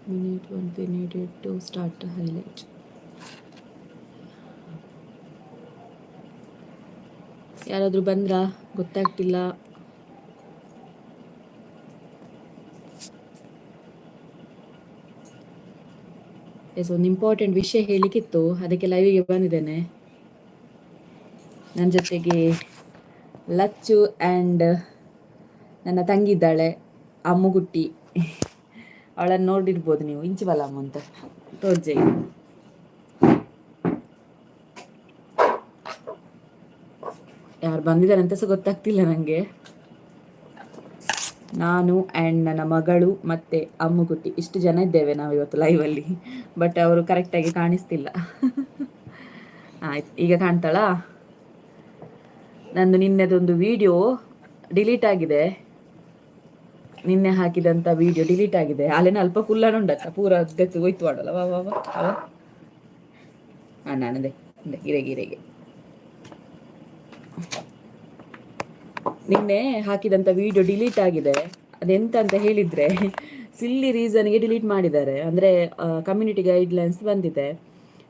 minute 1 we needed to start the highlight. ಯಾರಾದರೂ ಬಂದ್ರಾ ಗೊತ್ತಾಗ್ತಿಲ್ಲ. S, ಒಂದು ಇಂಪಾರ್ಟೆಂಟ್ ವಿಷಯ ಹೇಳಲಿಕ್ಕಿತ್ತು, ಅದಕ್ಕೆ ಲೈವಿಗೆ ಬಂದಿದ್ದೇನೆ. ನನ್ನ ಜೊತೆಗೆ ಲಚ್ಚು ಆ್ಯಂಡ್ ನನ್ನ ತಂಗಿದ್ದಾಳೆ ಅಮ್ಮುಗುಟ್ಟಿ. ಅವಳನ್ನು ನೋಡಿರ್ಬೋದು ನೀವು, ಇಂಚು ಅಮ್ಮ ಅಂತ ತೋರ್ಜೆ. ಯಾರು ಬಂದಿದ್ದಾರೆ ಅಂತ ಸಹ ಗೊತ್ತಾಗ್ತಿಲ್ಲ ನನಗೆ. ನಾನು ಆ್ಯಂಡ್ ನನ್ನ ಮಗಳು ಮತ್ತು ಅಮ್ಮುಗುಟ್ಟಿ ಇಷ್ಟು ಜನ ಇದ್ದೇವೆ ನಾವು ಇವತ್ತು ಲೈವಲ್ಲಿ. ಬಟ್ ಅವರು ಕರೆಕ್ಟಾಗಿ ಕಾಣಿಸ್ತಿಲ್ಲ. ಆಯ್ತು, ಈಗ ಕಾಣ್ತಾಳಾ? ನಂದು ನಿನ್ನೆದೊಂದು ವಿಡಿಯೋ ಡಿಲೀಟ್ ಆಗಿದೆ. ನಿನ್ನೆ ಹಾಕಿದಂಥ ವಿಡಿಯೋ ಡಿಲೀಟ್ ಆಗಿದೆ. ಅಲ್ಲೇನ ಅಲ್ಪ ಕುಲ್ಲಣ ಉಂಡಕ್ಕ ಪೂರ ಗತ್ತು ಹೋಯ್ತು ಮಾಡಲ್ಲ. ವಾ ವಾ ವಾ ನಾನದೇ ಗಿರೆಗೆ ನಿನ್ನೆ ಹಾಕಿದಂಥ ವಿಡಿಯೋ ಡಿಲೀಟ್ ಆಗಿದೆ. ಅದೆಂತ ಅಂತ ಹೇಳಿದರೆ, ಸಿಲ್ಲಿ ರೀಸನ್ಗೆ ಡಿಲೀಟ್ ಮಾಡಿದ್ದಾರೆ. ಅಂದರೆ ಕಮ್ಯುನಿಟಿ ಗೈಡ್ಲೈನ್ಸ್ ಬಂದಿದೆ.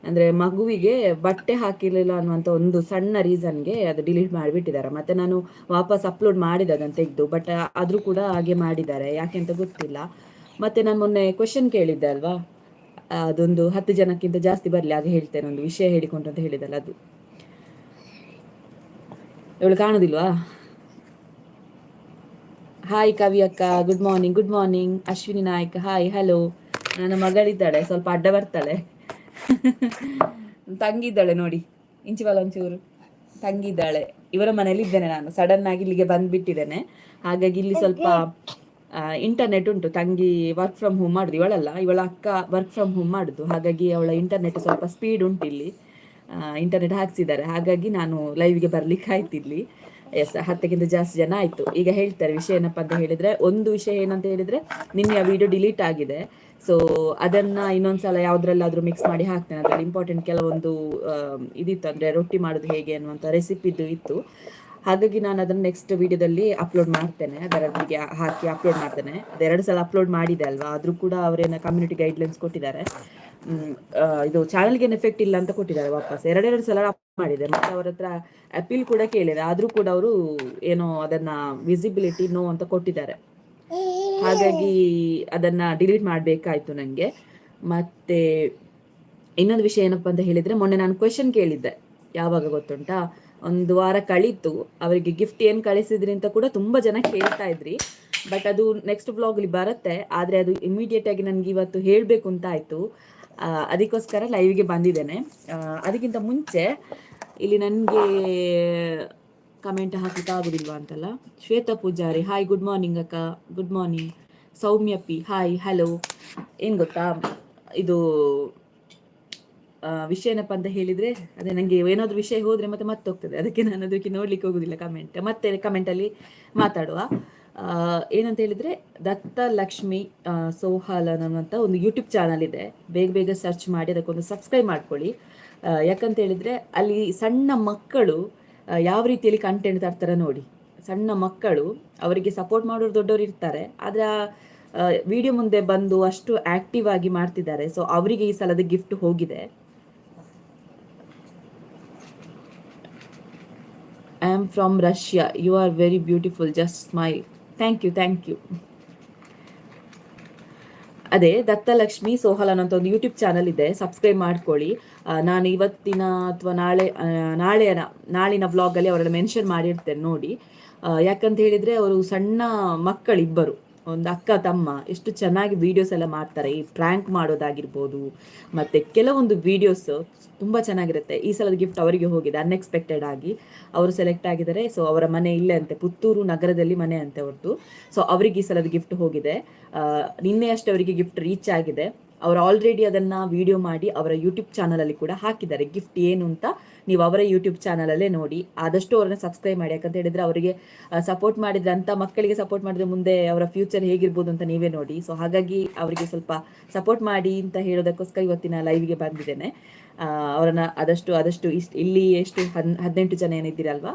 ಅಂದರೆ ಮಗುವಿಗೆ ಬಟ್ಟೆ ಹಾಕಿರಲಿಲ್ಲ ಅನ್ನುವಂಥ ಒಂದು ಸಣ್ಣ ರೀಸನ್ಗೆ ಅದು ಡಿಲೀಟ್ ಮಾಡಿಬಿಟ್ಟಿದ್ದಾರೆ. ಮತ್ತು ನಾನು ವಾಪಸ್ ಅಪ್ಲೋಡ್ ಮಾಡಿದೆ ಅದನ್ನು ತೆಗೆದು, ಬಟ್ ಆದರೂ ಕೂಡ ಹಾಗೆ ಮಾಡಿದ್ದಾರೆ, ಯಾಕೆ ಅಂತ ಗೊತ್ತಿಲ್ಲ. ಮತ್ತು ನಾನು ಮೊನ್ನೆ ಕ್ವೆಶನ್ ಕೇಳಿದ್ದೆ ಅಲ್ವಾ, ಅದೊಂದು 10 ಜನಕ್ಕಿಂತ ಜಾಸ್ತಿ ಬರಲಿ ಆಗ ಹೇಳ್ತೇನೆ, ಒಂದು ವಿಷಯ ಹೇಳಿಕೊಂಡು ಅಂತ ಹೇಳಿದಲ್ಲ ಅದು. ಇವಳು ಕಾಣೋದಿಲ್ವಾ? ಹಾಯ್ ಕವಿ ಅಕ್ಕ, good morning. Good morning Ashwini Naik, hi hello. ನನ್ನ ಮಗಳಿದ್ದಾಳೆ, ಸ್ವಲ್ಪ ಅಡ್ಡ ಬರ್ತಾಳೆ. ತಂಗಿದ್ದಾಳೆ ನೋಡಿ, ಇಂಚಿವಲ್ಲ ಒಂಚೂರು ತಂಗಿದ್ದಾಳೆ. ಇವರ ಮನೇಲಿ ಇದ್ದೇನೆ ನಾನು, ಸಡನ್ ಆಗಿ ಇಲ್ಲಿಗೆ ಬಂದ್ಬಿಟ್ಟಿದ್ದೇನೆ. ಹಾಗಾಗಿ ಇಲ್ಲಿ ಸ್ವಲ್ಪ ಇಂಟರ್ನೆಟ್ ಉಂಟು. ತಂಗಿ ವರ್ಕ್ ಫ್ರಮ್ ಹೋಮ್ ಮಾಡುದು, ಇವಳಲ್ಲ, ಇವಳ ಅಕ್ಕ ವರ್ಕ್ ಫ್ರಮ್ ಹೋಮ್ ಮಾಡುದು. ಹಾಗಾಗಿ ಅವಳ ಇಂಟರ್ನೆಟ್ ಸ್ವಲ್ಪ ಸ್ಪೀಡ್ ಉಂಟು ಇಲ್ಲಿ, ಇಂಟರ್ನೆಟ್ ಹಾಕ್ಸಿದ್ದಾರೆ. ಹಾಗಾಗಿ ನಾನು ಲೈವ್ಗೆ ಬರ್ಲಿಕ್ಕೆ ಆಯ್ತಿಲ್ಲಿ. ಎಸ್, 10ಕ್ಕಿಂತ ಜಾಸ್ತಿ ಜನ ಆಯಿತು. ಈಗ ಹೇಳ್ತಾರೆ ವಿಷಯ ಏನಪ್ಪ ಅಂತ ಹೇಳಿದರೆ, ಒಂದು ವಿಷಯ ಏನಂತ ಹೇಳಿದರೆ, ನಿನ್ನೆ ಆ ವಿಡಿಯೋ ಡಿಲೀಟ್ ಆಗಿದೆ. ಸೊ ಅದನ್ನು ಇನ್ನೊಂದ್ಸಲ ಯಾವುದ್ರಲ್ಲಾದರೂ ಮಿಕ್ಸ್ ಮಾಡಿ ಹಾಕ್ತೇನೆ. ಅದರಲ್ಲಿ ಇಂಪಾರ್ಟೆಂಟ್ ಕೆಲವೊಂದು ಇದಿತ್ತು, ಅಂದರೆ ರೊಟ್ಟಿ ಮಾಡೋದು ಹೇಗೆ ಅನ್ನುವಂಥ ರೆಸಿಪಿದು ಇತ್ತು. ಹಾಗಾಗಿ ನಾನು ಅದನ್ನು ನೆಕ್ಸ್ಟ್ ವಿಡಿಯೋದಲ್ಲಿ ಅಪ್ಲೋಡ್ ಮಾಡ್ತೇನೆ, ಅದರೊಟ್ಟಿಗೆ ಹಾಕಿ ಅಪ್ಲೋಡ್ ಮಾಡ್ತೇನೆ. ಅದು 2 ಸಲ ಅಪ್ಲೋಡ್ ಮಾಡಿದೆ ಅಲ್ವಾ, ಆದರೂ ಕೂಡ ಅವರೇನ ಕಮ್ಯುನಿಟಿ ಗೈಡ್ಲೈನ್ಸ್ ಕೊಟ್ಟಿದ್ದಾರೆ. ಇದು ಚಾನಲ್ಗೆ ಎಫೆಕ್ಟ್ ಇಲ್ಲ ಅಂತ ಕೊಟ್ಟಿದ್ದಾರೆ. ವಾಪಸ್ 2 ಸಲ ಮಾಡಿದೆ. ಮತ್ತು ಅವರ ಹತ್ರ ಅಪೀಲ್ ಕೂಡ ಕೇಳಿದೆ, ಆದರೂ ಕೂಡ ಅವರು ಏನೋ ಅದನ್ನು ವಿಸಿಬಿಲಿಟಿ ನೋ ಅಂತ ಕೊಟ್ಟಿದ್ದಾರೆ. ಹಾಗಾಗಿ ಅದನ್ನು ಡಿಲೀಟ್ ಮಾಡಬೇಕಾಯ್ತು ನನಗೆ. ಮತ್ತು ಇನ್ನೊಂದು ವಿಷಯ ಏನಪ್ಪ ಅಂತ ಹೇಳಿದರೆ, ಮೊನ್ನೆ ನಾನು ಕ್ವೆಶನ್ ಕೇಳಿದ್ದೆ, ಯಾವಾಗ ಗೊತ್ತುಂಟಾ, ಒಂದು ವಾರ ಕಳೀತು. ಅವರಿಗೆ ಗಿಫ್ಟ್ ಏನು ಕಳಿಸಿದ್ರಿ ಅಂತ ಕೂಡ ತುಂಬ ಜನ ಕೇಳ್ತಾ ಇದ್ರಿ. ಬಟ್ ಅದು ನೆಕ್ಸ್ಟ್ ವ್ಲಾಗಲ್ಲಿ ಬರುತ್ತೆ. ಆದರೆ ಅದು ಇಮಿಡಿಯೇಟ್ ಆಗಿ ನನಗೆ ಇವತ್ತು ಹೇಳಬೇಕು ಅಂತ ಆಯಿತು. ಅದಕ್ಕೋಸ್ಕರ ಲೈವ್ಗೆ ಬಂದಿದ್ದೇನೆ. ಅದಕ್ಕಿಂತ ಮುಂಚೆ ಇಲ್ಲಿ ನನಗೆ ಕಮೆಂಟ್ ಹಾಕಲಿಕ್ಕೆ ಆಗೋದಿಲ್ವಾ ಅಂತಲ್ಲ. Shweta Poojari, hi good morning ಅಕ್ಕ, good morning. Soumya P, hi hello. ಏನು ಗೊತ್ತಾ, ಇದು ವಿಷಯ ಏನಪ್ಪ ಅಂತ ಹೇಳಿದರೆ, ಅದೇ ನನಗೆ ಏನಾದರೂ ವಿಷಯ ಹೋದರೆ ಮತ್ತೆ ಹೋಗ್ತದೆ. ಅದಕ್ಕೆ ನಾನು ಅದಕ್ಕೆ ನೋಡ್ಲಿಕ್ಕೆ ಹೋಗೋದಿಲ್ಲ ಕಮೆಂಟ್. ಮತ್ತೆ ಕಮೆಂಟಲ್ಲಿ ಮಾತಾಡುವ. ಏನಂತ ಹೇಳಿದರೆ, ದತ್ತ ಲಕ್ಷ್ಮಿ ಸೋಹಾಲನ್ ಅನ್ನುವಂಥ ಒಂದು ಯೂಟ್ಯೂಬ್ ಚಾನಲ್ ಇದೆ. ಬೇಗ ಸರ್ಚ್ ಮಾಡಿ ಅದಕ್ಕೊಂದು ಸಬ್ಸ್ಕ್ರೈಬ್ ಮಾಡ್ಕೊಳ್ಳಿ. ಯಾಕಂತ ಹೇಳಿದರೆ, ಅಲ್ಲಿ ಸಣ್ಣ ಮಕ್ಕಳು ಯಾವ ರೀತಿಯಲ್ಲಿ ಕಂಟೆಂಟ್ ತರ್ತಾರೆ ನೋಡಿ. ಸಣ್ಣ ಮಕ್ಕಳು, ಅವರಿಗೆ ಸಪೋರ್ಟ್ ಮಾಡೋರು ದೊಡ್ಡವರು ಇರ್ತಾರೆ, ಆದರೆ ವಿಡಿಯೋ ಮುಂದೆ ಬಂದು ಅಷ್ಟು ಆ್ಯಕ್ಟಿವ್ ಆಗಿ ಮಾಡ್ತಿದ್ದಾರೆ. ಸೊ ಅವರಿಗೆ ಈ ಸಲದ ಗಿಫ್ಟ್ ಹೋಗಿದೆ. I am from Russia, you are very beautiful, just smile. Thank you. ಅದೇ ದತ್ತಲಕ್ಷ್ಮಿ ಸೋಹಲನ್ ಅಂತ ಒಂದು ಯೂಟ್ಯೂಬ್ ಚಾನಲ್ ಇದೆ, ಸಬ್ಸ್ಕ್ರೈಬ್ ಮಾಡ್ಕೊಳ್ಳಿ. ನಾನು ಇವತ್ತಿನ ಅಥವಾ ನಾಳಿನ ವ್ಲಾಗಲ್ಲಿ ಅವರನ್ನು ಮೆನ್ಷನ್ ಮಾಡಿರ್ತೇನೆ ನೋಡಿ. ಯಾಕಂತ ಹೇಳಿದರೆ, ಅವರು ಸಣ್ಣ ಮಕ್ಕಳಿಬ್ಬರು, ಒಂದು ಅಕ್ಕ ತಮ್ಮ, ಎಷ್ಟು ಚೆನ್ನಾಗಿ ವೀಡಿಯೋಸ್ ಎಲ್ಲ ಮಾಡ್ತಾರೆ. ಈ ಪ್ರ್ಯಾಂಕ್ ಮಾಡೋದಾಗಿರ್ಬೋದು, ಮತ್ತು ಕೆಲವೊಂದು ವೀಡಿಯೋಸ್ ತುಂಬ ಚೆನ್ನಾಗಿರುತ್ತೆ. ಈ ಸಲದ ಗಿಫ್ಟ್ ಅವರಿಗೆ ಹೋಗಿದೆ, ಅನ್ಎಕ್ಸ್ಪೆಕ್ಟೆಡ್ ಆಗಿ ಅವರು ಸೆಲೆಕ್ಟ್ ಆಗಿದ್ದಾರೆ. ಸೊ ಅವರ ಮನೆ ಇಲ್ಲೇ ಅಂತೆ, ಪುತ್ತೂರು ನಗರದಲ್ಲಿ ಮನೆ ಅಂತೆ ಅವ್ರದ್ದು. ಸೊ ಅವರಿಗೆ ಈ ಸಲದ ಗಿಫ್ಟ್ ಹೋಗಿದೆ. ನಿನ್ನೆ ಅಷ್ಟೇ ಅವರಿಗೆ ಗಿಫ್ಟ್ ರೀಚ್ ಆಗಿದೆ. ಅವರು ಆಲ್ರೆಡಿ ಅದನ್ನು ವಿಡಿಯೋ ಮಾಡಿ ಅವರ ಯೂಟ್ಯೂಬ್ ಚಾನಲಲ್ಲಿ ಕೂಡ ಹಾಕಿದ್ದಾರೆ. ಗಿಫ್ಟ್ ಏನು ಅಂತ ನೀವು ಅವರ ಯೂಟ್ಯೂಬ್ ಚಾನಲಲ್ಲೇ ನೋಡಿ. ಆದಷ್ಟು ಅವರನ್ನು ಸಬ್ಸ್ಕ್ರೈಬ್ ಮಾಡಿ. ಯಾಕಂತ ಹೇಳಿದರೆ, ಅವರಿಗೆ ಸಪೋರ್ಟ್ ಮಾಡಿದರೆ, ಅಂಥ ಮಕ್ಕಳಿಗೆ ಸಪೋರ್ಟ್ ಮಾಡಿದರೆ ಮುಂದೆ ಅವರ ಫ್ಯೂಚರ್ ಹೇಗಿರ್ಬೋದು ಅಂತ ನೀವೇ ನೋಡಿ. ಸೊ ಹಾಗಾಗಿ ಅವರಿಗೆ ಸ್ವಲ್ಪ ಸಪೋರ್ಟ್ ಮಾಡಿ ಅಂತ ಹೇಳೋದಕ್ಕೋಸ್ಕರ ಇವತ್ತಿನ ಲೈವ್ಗೆ ಬಂದಿದ್ದೇನೆ. ಅವರನ್ನು ಆದಷ್ಟು ಇಲ್ಲಿ ಎಷ್ಟು 18 ಜನ ಏನಿದ್ದೀರಲ್ವಾ,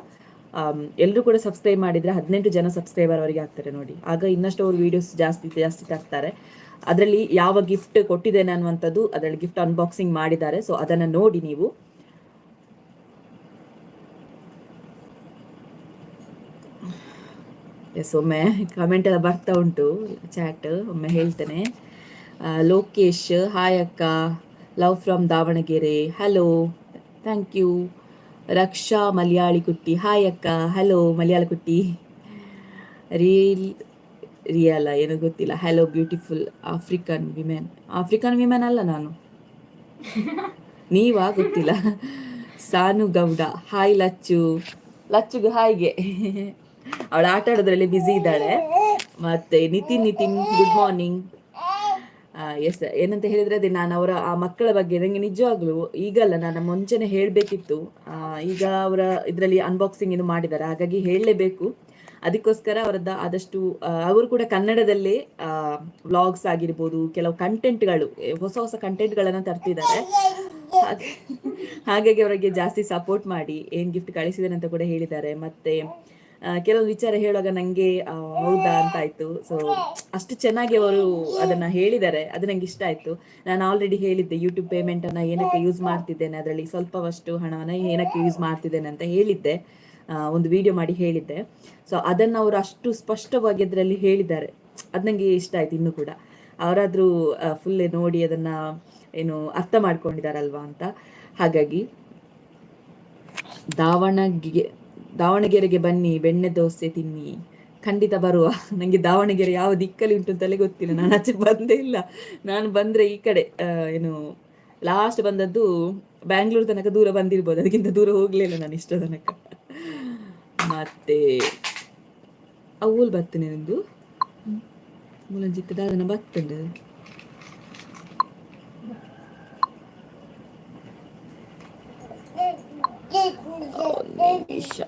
ಎಲ್ಲರೂ ಕೂಡ ಸಬ್ಸ್ಕ್ರೈಬ್ ಮಾಡಿದರೆ 18 ಜನ ಸಬ್ಸ್ಕ್ರೈಬರ್ ಅವರಿಗೆ ಆಗ್ತಾರೆ ನೋಡಿ. ಆಗ ಇನ್ನಷ್ಟು ಅವ್ರು ವೀಡಿಯೋಸ್ ಜಾಸ್ತಿ ತರ್ತಾರೆ. ಅದರಲ್ಲಿ ಯಾವ ಗಿಫ್ಟ್ ಕೊಟ್ಟಿದ್ದೇನೆ ಅನ್ನುವಂಥದ್ದು ಅದರಲ್ಲಿ ಗಿಫ್ಟ್ ಅನ್ಬಾಕ್ಸಿಂಗ್ ಮಾಡಿದ್ದಾರೆ. ಸೊ ಅದನ್ನು ನೋಡಿ ನೀವು. ಎಸ್, ಒಮ್ಮೆ ಕಮೆಂಟ್ ಎಲ್ಲ ಬರ್ತಾ ಉಂಟು, ಚಾಟ್ ಒಮ್ಮೆ ಹೇಳ್ತೇನೆ. ಲೋಕೇಶ್, ಹಾಯ್ ಅಕ್ಕ, love from Davangere, hello, thank you. Raksha Malayali Kutti, hi ಅಕ್ಕ, ಹಲೋ ಮಲಯಾಳ ಕುಟ್ಟಿ. ರಿಯಲ್ ಏನೋ ಗೊತ್ತಿಲ್ಲ, ಹಲೋ ಬ್ಯೂಟಿಫುಲ್ ಆಫ್ರಿಕನ್ ವಿಮೆನ್ ಅಲ್ಲ ನಾನು, ನೀವಾ ಗೊತ್ತಿಲ್ಲ. ಸಾನು ಗೌಡ, ಹಾಯ್ ಲಚ್ಚುಗೆ ಹಾಯ್ಗೆ. ಅವಳು ಆಟ ಆಡೋದ್ರಲ್ಲಿ ಬ್ಯುಸಿ ಇದ್ದಾಳೆ. ಮತ್ತೆ ನಿತಿನ್ ಗುಡ್ ಮಾರ್ನಿಂಗ್. ಎಸ್, ಏನಂತ ಹೇಳಿದ್ರೆ ಅದೇ ನಾನು ಅವರ ಆ ಮಕ್ಕಳ ಬಗ್ಗೆ ನನಗೆ ನಿಜವಾಗ್ಲೂ ಈಗಲ್ಲ, ನಾನು ಮುಂಚೆನೆ ಹೇಳಬೇಕಿತ್ತು. ಈಗ ಅವರ ಇದರಲ್ಲಿ ಅನ್ಬಾಕ್ಸಿಂಗ್ ಏನು ಮಾಡಿದ್ದಾರೆ, ಹಾಗಾಗಿ ಹೇಳಲೇಬೇಕು. ಅದಕ್ಕೋಸ್ಕರ ಅವರದ್ದು ಆದಷ್ಟು ಅವರು ಕೂಡ ಕನ್ನಡದಲ್ಲೇ ವ್ಲಾಗ್ಸ್ ಆಗಿರ್ಬೋದು, ಕೆಲವು ಕಂಟೆಂಟ್ಗಳು, ಹೊಸ ಕಂಟೆಂಟ್ಗಳನ್ನು ತರ್ತಿದ್ದಾರೆ. ಹಾಗಾಗಿ ಅವರಿಗೆ ಜಾಸ್ತಿ ಸಪೋರ್ಟ್ ಮಾಡಿ, ಏನು ಗಿಫ್ಟ್ ಕಳಿಸಿದ್ದೇನೆ ಅಂತ ಕೂಡ ಹೇಳಿದ್ದಾರೆ. ಮತ್ತೆ ಕೆಲವು ವಿಚಾರ ಹೇಳುವಾಗ ನನಗೆ ಹೌದಾ ಅಂತ ಆಯಿತು. ಸೊ ಅಷ್ಟು ಚೆನ್ನಾಗಿ ಅವರು ಅದನ್ನು ಹೇಳಿದ್ದಾರೆ, ಅದು ನನಗೆ ಇಷ್ಟ ಆಯಿತು. ನಾನು ಆಲ್ರೆಡಿ ಹೇಳಿದ್ದೆ, ಯೂಟ್ಯೂಬ್ ಪೇಮೆಂಟನ್ನು ಏನಕ್ಕೆ ಯೂಸ್ ಮಾಡ್ತಿದ್ದೇನೆ, ಅದರಲ್ಲಿ ಸ್ವಲ್ಪವಷ್ಟು ಹಣವನ್ನು ಏನಕ್ಕೆ ಯೂಸ್ ಮಾಡ್ತಿದ್ದೇನೆ ಅಂತ ಹೇಳಿದ್ದೆ, ಒಂದು ವಿಡಿಯೋ ಮಾಡಿ ಹೇಳಿದ್ದೆ. ಸೊ ಅದನ್ನು ಅವರು ಅಷ್ಟು ಸ್ಪಷ್ಟವಾಗಿ ಅದರಲ್ಲಿ ಹೇಳಿದ್ದಾರೆ, ಅದು ನನಗೆ ಇಷ್ಟ ಆಯಿತು. ಇನ್ನೂ ಕೂಡ ಅವರಾದರೂ ಫುಲ್ ನೋಡಿ ಅದನ್ನು ಏನು ಅರ್ಥ ಮಾಡ್ಕೊಂಡಿದ್ದಾರಲ್ವಾ ಅಂತ. ಹಾಗಾಗಿ ದಾವಣಗೆರೆಗೆ ಬನ್ನಿ, ಬೆಣ್ಣೆ ದೋಸೆ ತಿನ್ನಿ. ಖಂಡಿತ ಬರುವ. ನನಗೆ ದಾವಣಗೆರೆ ಯಾವ ದಿಕ್ಕಲ್ಲಿ ಉಂಟು ಅಂತಲೇ ಗೊತ್ತಿಲ್ಲ, ನಾನು ಆಚೆ ಬಂದೇ ಇಲ್ಲ. ನಾನು ಬಂದರೆ ಈ ಕಡೆ ಏನು ಲಾಸ್ಟ್ ಬಂದದ್ದು ಬ್ಯಾಂಗ್ಳೂರ್ ತನಕ ದೂರ ಬಂದಿರ್ಬೋದು, ಅದಕ್ಕಿಂತ ದೂರ ಹೋಗಲಿಲ್ಲ ನಾನು ಇಷ್ಟ ತನಕ. ಮತ್ತೆ ಅವಳು ಬರ್ತೇನೆ, ನಿಂದು ಮೂಲಂಜಿತ್ತದ ಅದನ್ನು ಬರ್ತೇನೆ. ನಿಮಿಷ